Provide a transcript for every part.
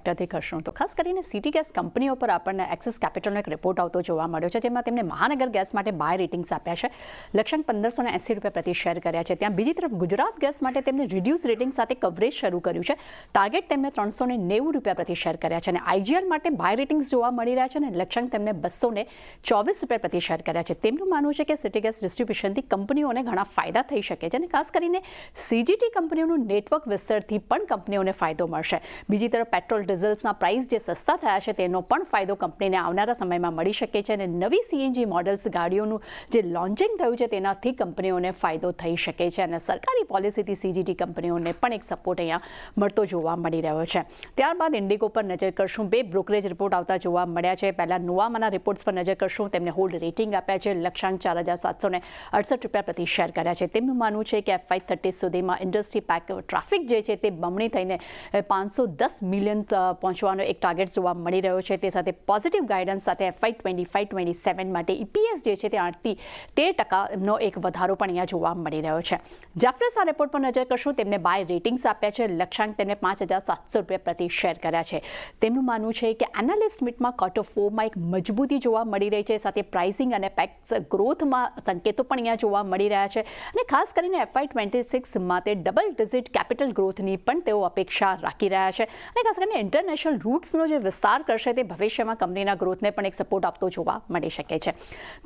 સેક્ટરથી કરશું તો ખાસ કરીને સિટી ગેસ કંપનીઓ પર આપણને એક્સિસ કેપિટલનો એક રિપોર્ટ આવતો જોવા મળ્યો છે, જેમાં તેમને મહાનગર ગેસ માટે બાય રેટિંગ્સ આપ્યા છે. લક્ષ્યાંક 1580 રૂપિયા પ્રતિ શેર કર્યા છે. ત્યાં બીજી તરફ ગુજરાત ગેસ માટે તેમને રિડ્યુસ રેટિંગ સાથે કવરેજ શરૂ કર્યું છે. ટાર્ગેટ તેમને 390 રૂપિયા પ્રતિ શેર કર્યા છે અને આઈજીએલ માટે બાય રેટિંગ્સ જોવા મળી રહ્યા છે અને લક્ષ્યાંક તેમને 224 રૂપિયા પ્રતિ શેર કર્યા છે. તેમનું માનવું છે કે સિટી ગેસ ડિસ્ટ્રીબ્યુશનથી કંપનીઓને ઘણા ફાયદા થઈ શકે છે અને ખાસ કરીને સીજીટી કંપનીઓનું નેટવર્ક વિસ્તરથી પણ કંપનીઓને ફાયદો મળશે. બીજી તરફ પેટ્રોલ ડીઝલ્સના પ્રાઇસ જે સસ્તા થયા છે તેનો પણ ફાયદો કંપનીને આવનારા સમયમાં મળી શકે છે અને નવી સીએનજી મોડલ્સ ગાડીઓનું જે લોન્ચિંગ થયું છે તેનાથી કંપનીઓને ફાયદો થઈ શકે છે અને સરકારી પોલિસીથી સીજીટી કંપનીઓને પણ એક સપોર્ટ અહીંયા મળતો જોવા મળી રહ્યો છે. ત્યારબાદ ઇન્ડિગો પર નજર કરશું. 2 બ્રોકરેજ રિપોર્ટ આવતા જોવા મળ્યા છે. પહેલાં નોવામાના રિપોર્ટ્સ પર નજર કરશું. તેમને હોલ્ડ રેટિંગ આપ્યા છે. લક્ષ્યાંક 4768 રૂપિયા પ્રતિ શેર કર્યા છે. તેમનું માનવું છે કે FY30 સુધીમાં ઇન્ડસ્ટ્રી પેક ટ્રાફિક જે છે તે બમણી થઈને 510 મિલિયન પહોંચવાનો એક ટાર્ગેટ જોવા મળી રહ્યો છે. તે સાથે પોઝિટિવ ગાઈડન્સ સાથે FY25-27 માટે EPS જે છે તે 8% એક વધારો પણ અહીંયા જોવા મળી રહ્યો છે. જેફરસ આ રિપોર્ટ પર નજર કરશું. તેમને બાય રેટિંગ્સ આપ્યા છે. લક્ષ્યાંક તેમને 5700 રૂપિયા પ્રતિ શેર કર્યા છે. તેમનું માનવું છે કે એનાલિસ્ટ મીટમાં Q4માં એક મજબૂતી જોવા મળી રહી છે. સાથે પ્રાઇસિંગ અને પેક્સ ગ્રોથમાં સંકેતો પણ અહીંયા જોવા મળી રહ્યા છે અને ખાસ કરીને FY26 માટે ડબલ ડિજિટ કેપિટલ ગ્રોથની પણ તેઓ અપેક્ષા રાખી રહ્યા છે અને ખાસ કરીને ઇન્ટરનેશનલ રૂટ્સનો જે વિસ્તાર કરશે તે ભવિષ્યમાં કંપનીના ગ્રોથને પણ એક સપોર્ટ આપતો જોવા મળી શકે છે.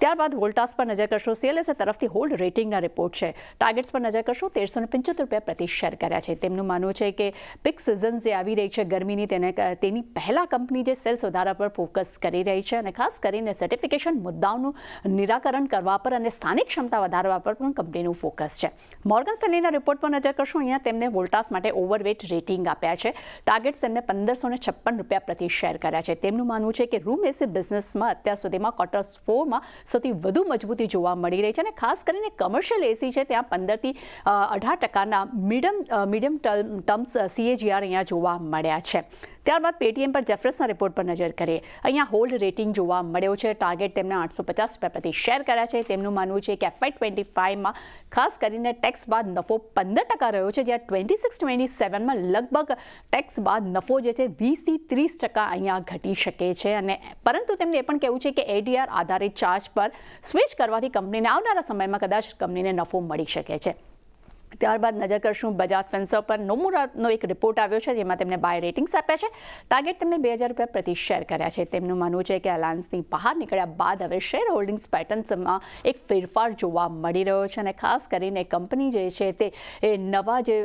ત્યારબાદ વોલ્ટાસ પર નજર કરશો. CLSA તરફથી હોલ્ડ રેટિંગના રિપોર્ટ છે. ટાર્ગેટ્સ પર નજર કરશો. 1375 રૂપિયા પ્રતિ શેર કર્યા છે. તેમનું માનવું છે કે પીક સિઝન જે આવી રહી છે ગરમીની તેની પહેલા કંપની જે સેલ્સ વધારા પર ફોકસ કરી રહી છે અને ખાસ કરીને સર્ટિફિકેશન મુદ્દાઓનું નિરાકરણ કરવા પર અને સ્થાનિક ક્ષમતા વધારવા પર પણ કંપનીનું ફોકસ છે. મોર્ગન સ્ટેનલીના રિપોર્ટ પર નજર કરશું. અહીંયા તેમને વોલ્ટાસ માટે ઓવરવેટ રેટિંગ આપ્યા છે. ટાર્ગેટ્સ તેમને 1556 રૂપિયા પ્રતિ શેર કર્યા છે. તેમનું માનવું છે કે રૂમ એસી બિઝનેસમાં અત્યાર સુધીમાં Q4માં સૌથી વધુ મજબૂતી જોવા મળી રહી છે અને ખાસ કરીને કમર્શિયલ એસી છે ત્યાં 15% થી 18% મીડિયમ ટર્મ્સ CAGR અહીંયા જોવા મળ્યા છે. ત્યારબાદ પેટીએમ પર જેફરસના રિપોર્ટ પર નજર કરીએ. અહીંયા હોલ્ડ રેટિંગ જોવા મળ્યો છે. ટાર્ગેટ તેમને 850 રૂપિયા પ્રતિ શેર કર્યા છે. તેમનું માનવું છે કે FY25માં ખાસ કરીને ટેક્સ બાદ નફો 15% રહ્યો છે, જ્યાં 26-27માં લગભગ ટેક્સ બાદ નફો જે છે 20 થી 30% અહીંયા ઘટી શકે છે અને પરંતુ તેમને એ પણ કહેવું છે કે ADR આધારિત ચાર્જ પર સ્વિચ કરવાથી કંપનીને આવનારા સમયમાં કદાચ કંપનીને નફો મળી શકે છે. ત્યારબાદ નજર કરશું બજાજ ફિન્સર્વ પર. નોમુરાનો એક રિપોર્ટ આવ્યો છે જેમાં તેમને બાય રેટિંગ્સ આપ્યા છે. ટાર્ગેટ તેમને 2000 રૂપિયા પ્રતિ શેર કર્યા છે. તેમનું માનવું છે કે અલાયન્સની બહાર નીકળ્યા બાદ હવે શેર હોલ્ડિંગ્સ પેટર્ન્સમાં એક ફેરફાર જોવા મળી રહ્યો છે અને ખાસ કરીને કંપની જે છે તે નવા જે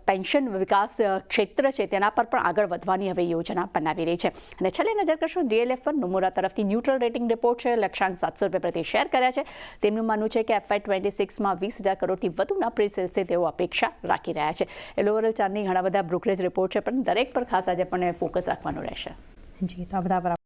પેન્શન વિકાસ ક્ષેત્ર છે તેના પર પણ આગળ વધવાની હવે યોજના બનાવી રહી છે. અને છેલ્લે નજર કરશું DLF પર. નોમુરા તરફથી ન્યુટ્રલ રેટિંગ રિપોર્ટ છે. લક્ષ્યાંક 700 રૂપિયા પ્રતિ શેર કર્યા છે. તેમનું માનવું છે કે FY26માં 20,000 કરોડથી વધુના પ્રી સેલ્સે તેઓ અપેક્ષા રાખી રહ્યા છે. ઓવરઓલ ચાંદની ઘણા બધા બ્રોકરેજ રિપોર્ટ છે પણ દરેક પર ખાસ આજે પણ ફોકસ રાખવાનું રહેશે. જી, તો આ બધા